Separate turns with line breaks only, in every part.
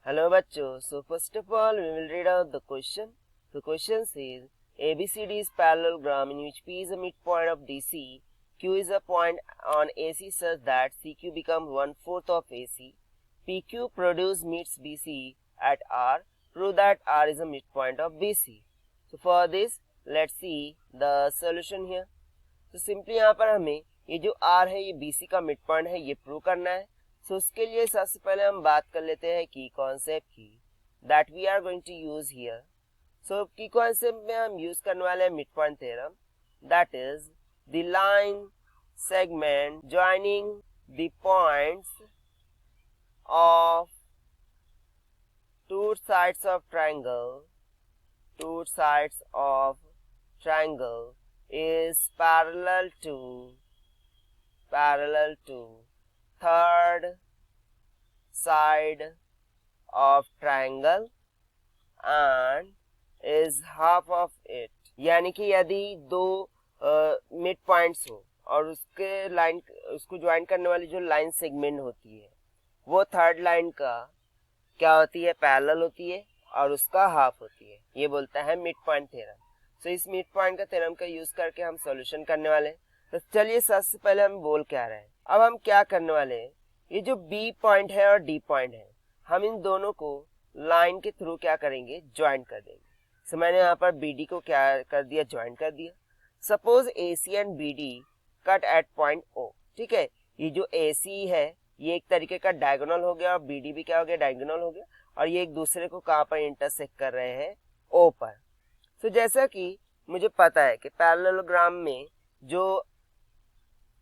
Hello bachcho. So first of all we will read out the question. The question says ABCD is parallelogram in which P is a midpoint of DC, Q is a point on AC such that CQ becomes 1/4 of AC. PQ produce meets BC at R. Prove that R is a midpoint of BC. So for this let's see the solution here. So simply यहाँ पर हमें ये जो R है ये BC का midpoint है ये प्रूव करना है. सो उसके लिए सबसे पहले हम बात कर लेते हैं की कॉन्सेप्ट की that we are going to use here. So key concept में हम यूज करने वाले हैं mid point theorem that is the line segment joining the points of two sides of triangle is parallel to third side of triangle and is half of it. यानी कि यदि दो mid points हो और उसको ज्वाइन करने वाली जो लाइन सेगमेंट होती है वो थर्ड लाइन का क्या होती है, पैरेलल होती है और उसका हाफ होती है. ये बोलता है मिड पॉइंट थ्योरम. सो इस मिड पॉइंट का थ्योरम का यूज करके हम सॉल्यूशन करने वाले हैं. तो चलिए सबसे पहले हम बोल क्या रहे हैं. अब हम क्या करने वाले हैं, ये जो बी पॉइंट है और डी पॉइंट है हम इन दोनों को लाइन के थ्रू क्या करेंगे, ज्वाइन कर देंगे. सो मैंने यहाँ पर बी डी को क्या कर दिया, ज्वाइन कर दिया. Suppose A C and B D cut at point O. ठीक है, ये जो ए सी है ये एक तरीके का डायगोनल हो गया और बी डी भी क्या हो गया, डायगोनल हो गया. और ये एक दूसरे को कहाँ पर इंटरसेक्ट कर रहे हैं, ओ पर. सो जैसा कि मुझे पता है कि पैरेललोग्राम में जो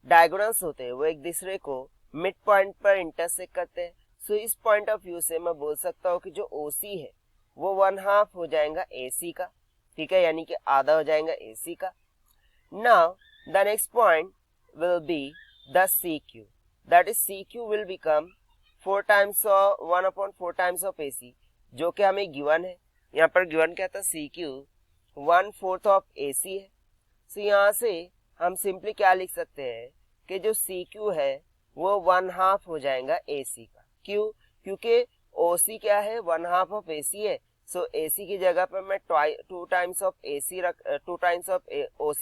डायगोनल्स होते हैं वो एक दूसरे को मिड पॉइंट पर इंटरसेक्ट करते हैं. सो इस पॉइंट ऑफ व्यू से मैं बोल सकता हूँ कि जो OC है वो 1/2 हो जाएगा AC का. ठीक है, यानी कि आधा हो जाएगा AC का. Now the next point will be the CQ. That is CQ will become 1/4 times of AC, जो कि हमें गिवन है. यहाँ पर गिवन क्या था, CQ 1/4 ऑफ AC है. सो यहाँ से हम सिंपली क्या लिख सकते हैं कि जो CQ है वो 1/2 हो जाएगा AC का. क्यों? क्योंकि OC क्या है, 1/2 ऑफ AC है. सो AC की जगह पर मैं 2 टाइम्स ऑफ OC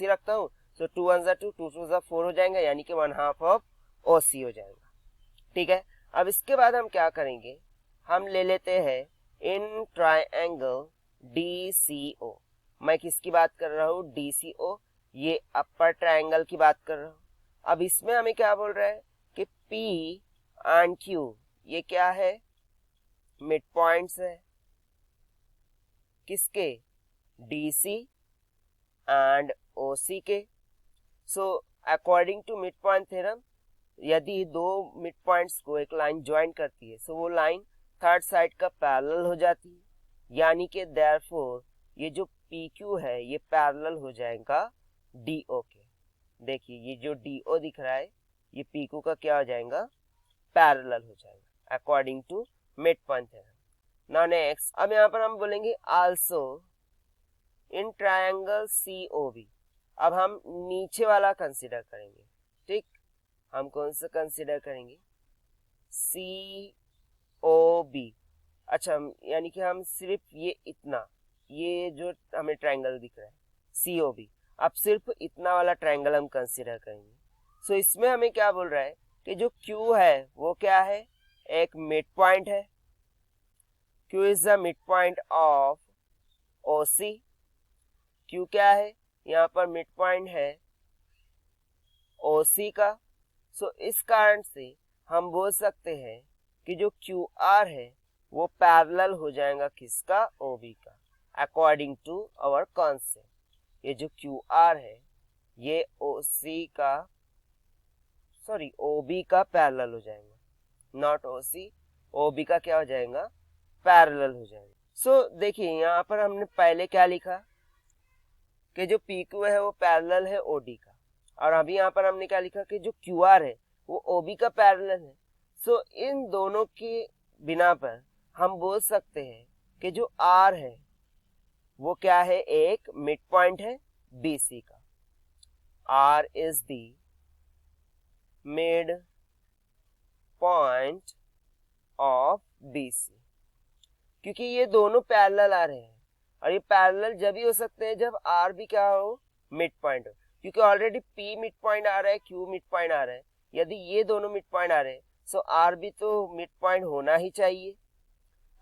रखता हूँ. सो 2 1 2 2 2 4 हो जाएगा, यानी कि 1/2 ऑफ OC हो जाएगा. ठीक है, अब इसके बाद हम क्या करेंगे, हम ले लेते हैं इन ट्रायंगल DCO. मैं किसकी बात कर रहा हूँ, DCO. ये अपर ट्रायंगल की बात कर रहा हूँ. अब इसमें हमें क्या बोल रहा है कि P एंड Q ये क्या है, मिड पॉइंट्स है. किसके, DC एंड OC के. So according to mid point theorem यदि दो मिड पॉइंट्स को एक लाइन ज्वाइन करती है सो वो लाइन थर्ड साइड का पैरेलल हो जाती है. यानी कि देयरफॉर ये जो PQ है ये पैरेलल हो जाएगा DO के. देखिए ये जो DO दिख रहा है ये PQ का क्या हो जाएगा, पैरेलल हो जाएगा according to mid point theorem. Now next, अब यहाँ पर हम बोलेंगे आल्सो इन ट्रायंगल COB. अब हम नीचे वाला कंसीडर करेंगे. ठीक, हम कौन सा कंसीडर करेंगे, COB. अच्छा, यानी कि हम सिर्फ ये इतना, ये जो हमें ट्रायंगल दिख रहा है COB, अब सिर्फ इतना वाला ट्रायंगल हम कंसीडर करेंगे. सो इसमें हमें क्या बोल रहा है कि जो Q है वो क्या है, एक मिड पॉइंट है. Q is the mid point of OC. Q क्या है, यहाँ पर मिड पॉइंट है OC का. सो इस कारण से हम बोल सकते हैं कि जो QR है वो पैरेलल हो जाएगा किसका, OB का, अकॉर्डिंग टू आवर कॉन्सेप्ट. ये जो QR है ये OB का पैरेलल हो जाएगा, नॉट OC. OB का क्या हो जाएगा, पैरेलल हो जाएगा. सो देखिए यहाँ पर हमने पहले क्या लिखा कि जो PQ है वो पैरेलल है OD का, और अभी यहाँ पर हमने क्या लिखा कि जो QR है वो OB का पैरेलल है. सो इन दोनों के बिना पर हम बोल सकते हैं कि जो R है वो क्या है, एक मिड पॉइंट है BC का. R is the mid point of BC. क्योंकि ये दोनों पैरेलल आ रहे हैं, और ये पैरेलल जब ही हो सकते हैं जब आर भी क्या हो, मिड पॉइंट हो, क्योंकि ऑलरेडी पी मिड पॉइंट आ रहा है, क्यू मिड पॉइंट आ रहा है। यदि ये दोनों मिड पॉइंट आ रहे हैं सो आर भी तो मिड पॉइंट होना ही चाहिए,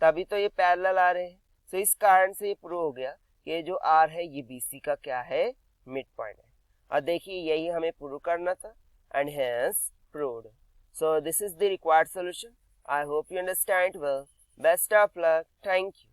तभी तो ये पैरेलल आ रहे हैं। सो इस कारण से ये प्रूव हो गया कि ये जो आर है ये बीसी का क्या है, मिड पॉइंट है। और देखिए यही हमें प्रूव करना था, and hence proved. So this is the required solution. I hope you understand well. Best of luck. Thank you.